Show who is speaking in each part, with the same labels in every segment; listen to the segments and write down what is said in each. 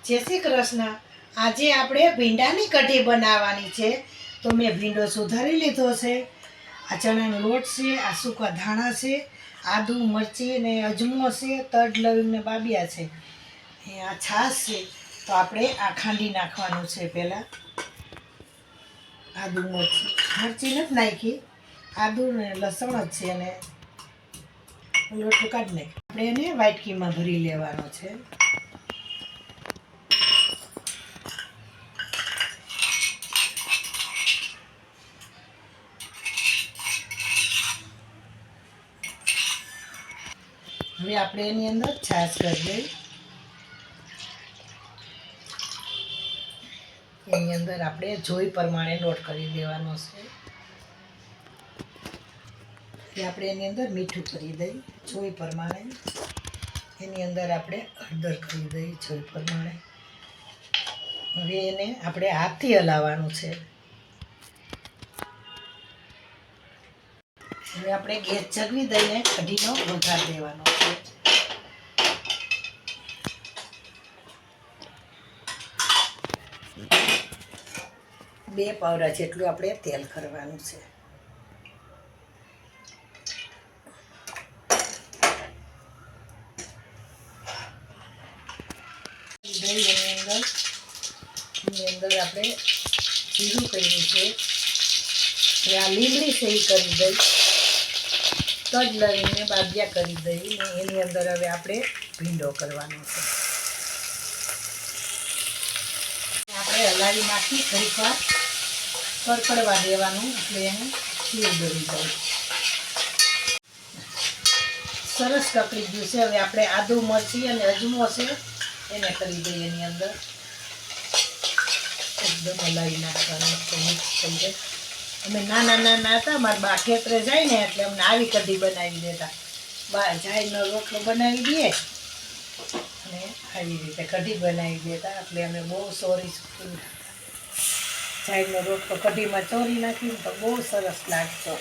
Speaker 1: જય શ્રી કૃષ્ણ। આજે આપણે ભીંડાની કઢી બનાવવાની છે। તો મેં ભીંડો સુધારી લીધો છે। આ ચણાનો લોટ છે, આ સૂકા ધાણા છે, આદુ મરચી ને અજમો છે, તજ લવિંગ ને બાબિયા છે, આ છાશ છે। તો આપણે આ ખાંડી નાખવાનું છે। પહેલાં આદુ મરચી નથી નાખી, આદુ ને લસણ જ છે અને લોટ કાઢી નાખી આપણે એને વાટકીમાં ભરી લેવાનો છે। હવે આપણે એની અંદર છાશ કરી દઈએ। એની અંદર આપણે જોઈ પ્રમાણે લોટ કરી દેવાનો છે। આપણે એની અંદર મીઠું કરી દઈએ જોઈ પ્રમાણે। એની અંદર આપણે હળદર કરી દઈએ જોઈ પ્રમાણે। હવે એને આપણે હાથથી હલાવવાનું છે। હવે આપણે ગેસ ચગવી દઈને કઢીનો વઘાર દેવાનો છે। બે પાવડા જેટલું આપણે તેલ કરવાનું છે। એની અંદર આપણે જીરું કર્યું છે, આ લીમડી છે એ કરી દઈ, તજ લઈને બાબિયા કરી દઈ ને એની અંદર હવે આપણે ભીંડો કરવાનો છે। આપણે હલાવી નાખી ઘડીક વાર કડકડવા દેવાનું એટલે એને ખીર બની જાય। સરસ કકડી ગયું છે। હવે આપણે આદુ મરચી અને અજમો છે એને કરી દઈએ એની અંદર, એકદમ હલાવી નાખવાનું મિક્સ થઈ જાય। અમે નાના હતા, મારા બા ખેતરે જાય ને એટલે અમને આવી કઢી બનાવી દેતા। બા જાયનો રોટલો બનાવી દઈએ અને આવી રીતે કઢી બનાવી દેતા, એટલે અમે બહુ સોરી જાયનો રોટલો કઢીમાં ચોરી નાખીને તો બહુ સરસ લાગતો।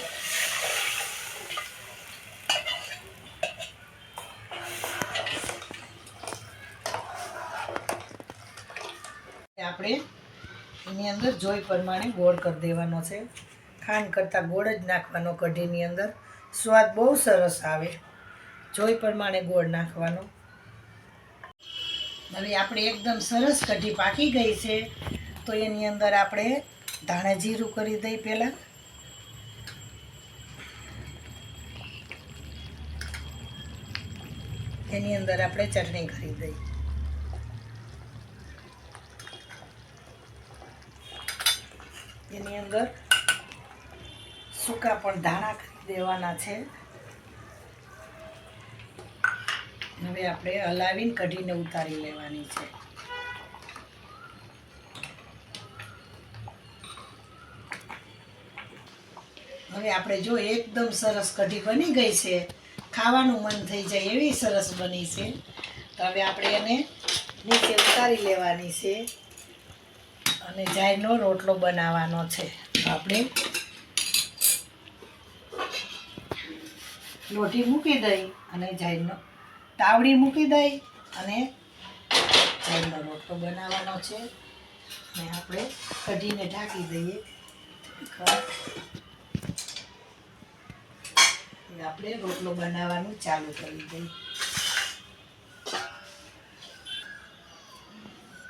Speaker 1: આપણે એની અંદર જોઈ પ્રમાણે ગોળ કરી દેવાનો છે। ખાંડ કરતાં ગોળ જ નાખવાનો કઢીની અંદર, સ્વાદ બહુ સરસ આવે। જોઈ પ્રમાણે ગોળ નાખવાનો। હવે આપણે એકદમ સરસ કઢી પાકી ગઈ છે। તો એની અંદર આપણે ધાણા જીરું કરી દઈ પહેલાં, એની અંદર આપણે ચટણી કરી દઈ, એની અંદર સૂકા પણ ધાણા કરી દેવાના છે। હવે આપણે હલાવીને કઢીને ઉતારી લેવાની છે। હવે આપણે જો એકદમ સરસ કઢી બની ગઈ છે, ખાવાનું મન થઈ જાય એવી સરસ બની છે। તો હવે આપણે એને નીચે ઉતારી લેવાની છે અને જાયનો રોટલો બનાવવાનો છે। આપણે લોઢી મૂકી દઈ અને જાયનો તાવડી મૂકી દઈ અને જાયનો રોટલો બનાવવાનો છે। અને આપણે કઢીને ઢાંકી દઈએ। આપણે રોટલો બનાવવાનું ચાલુ કરી દઈએ।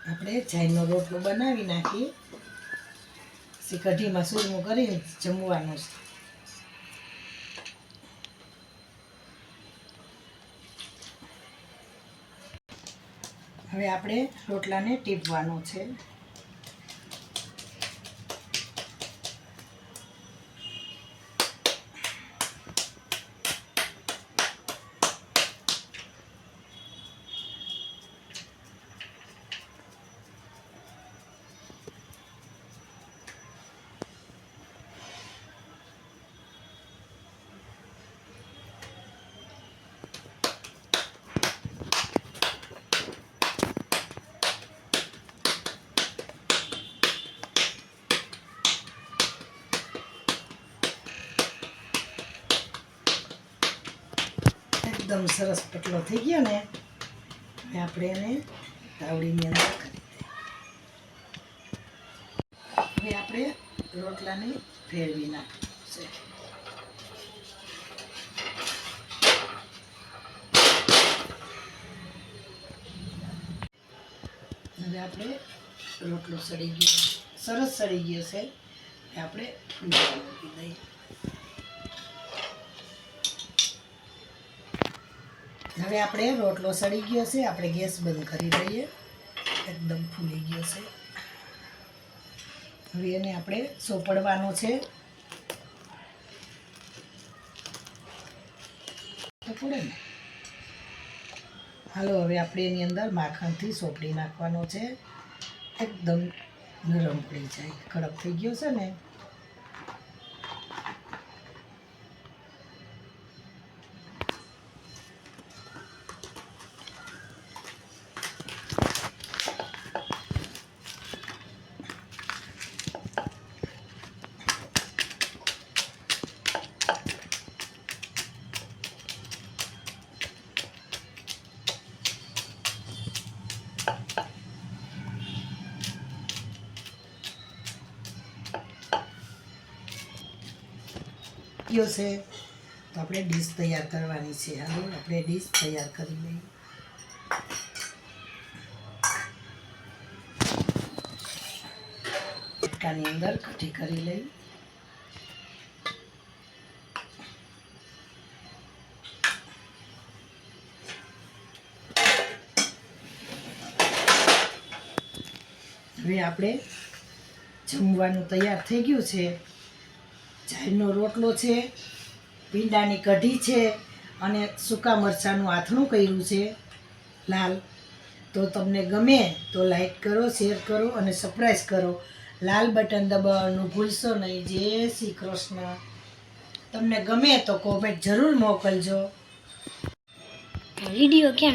Speaker 1: આપણે જાયનો રોટલો બનાવી નાખીએ, પછી કઢીમાં સૂરમું કરીને જમવાનું છે। હવે આપણે રોટલાને ટીપવાનો છે। એકદમ સરસ પતલો થઈ ગયો ને, આપણે એને તાવડીની અંદર રોટલાને ફેરવી નાખશે. હવે આપણે રોટલો સળી ગયો, સરસ સળી ગયો છે. આપણે મૂકી દઈએ. હવે આપણે રોટલો સળી ગયો છે, આપણે ગેસ બંધ કરી દઈએ. એકદમ ફૂલી ગયો છે. હવે એને આપણે સોપડવાનો છે. તો પડે ને. હાલો હવે આપણે એની અંદર માખણથી સોપડી નાખવાનો છે. એકદમ નરમ પડી જાય, કડક થઈ ગયો છે ને. ગયો છે તો આપણે ડીશ તૈયાર કરવાની છે. હાલો આપણે ડીશ તૈયાર કરી લઈએ. બટકાની અંદર કઢી કરી લઈ. હવે આપણે જમવાનું તૈયાર થઈ ગયું છે. જાયનો રોટલો છે, ભીંડાની કઢી છે અને સૂકા મરચાંનું આથણું કર્યું છે લાલ. તો તમને ગમે તો લાઈક કરો, શેર કરો અને સબસ્ક્રાઈબ કરો. લાલ બટન દબાવવાનું ભૂલશો નહીં. જય શ્રી કૃષ્ણ. તમને ગમે તો કોમેન્ટ જરૂર મોકલજો.
Speaker 2: વિડીયો ક્યાં